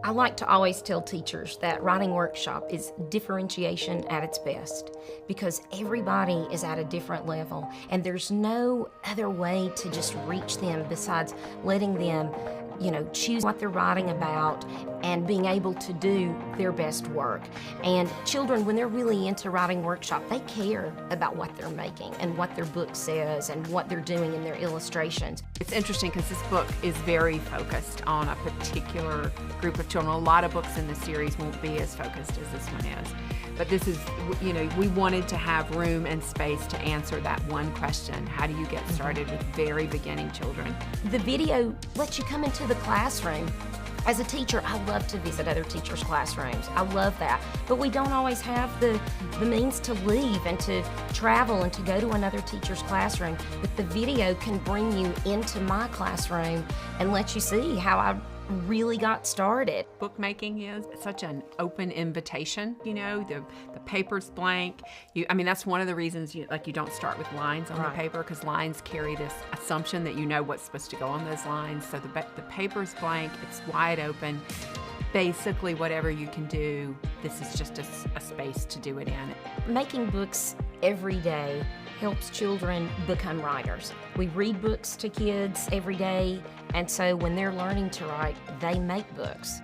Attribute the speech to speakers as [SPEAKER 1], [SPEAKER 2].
[SPEAKER 1] I like to always tell teachers that Writing Workshop is differentiation at its best because everybody is at a different level and there's no other way to just reach them besides letting them, choose what they're writing about and being able to do their best work. And children, when they're really into Writing Workshop, they care about what they're making and what their book says and what they're doing in their illustrations.
[SPEAKER 2] It's interesting because this book is very focused on a particular group of children. A lot of books in the series won't be as focused as this one is. But this is, we wanted to have room and space to answer that one question. How do you get started with very beginning children?
[SPEAKER 1] The video lets you come into the classroom. As a teacher, I love to visit other teachers' classrooms. I love that. But we don't always have the means to leave and to travel and to go to another teacher's classroom. But the video can bring you into my classroom and let you see how I really got started.
[SPEAKER 2] Bookmaking is such an open invitation, the paper's blank. That's one of the reasons you don't start with lines on the paper, because lines carry this assumption that you know what's supposed to go on those lines. So the paper's blank, it's wide open. Basically, whatever you can do, this is just a space to do it in.
[SPEAKER 1] Making books every day helps children become writers. We read books to kids every day, and so when they're learning to write, they make books.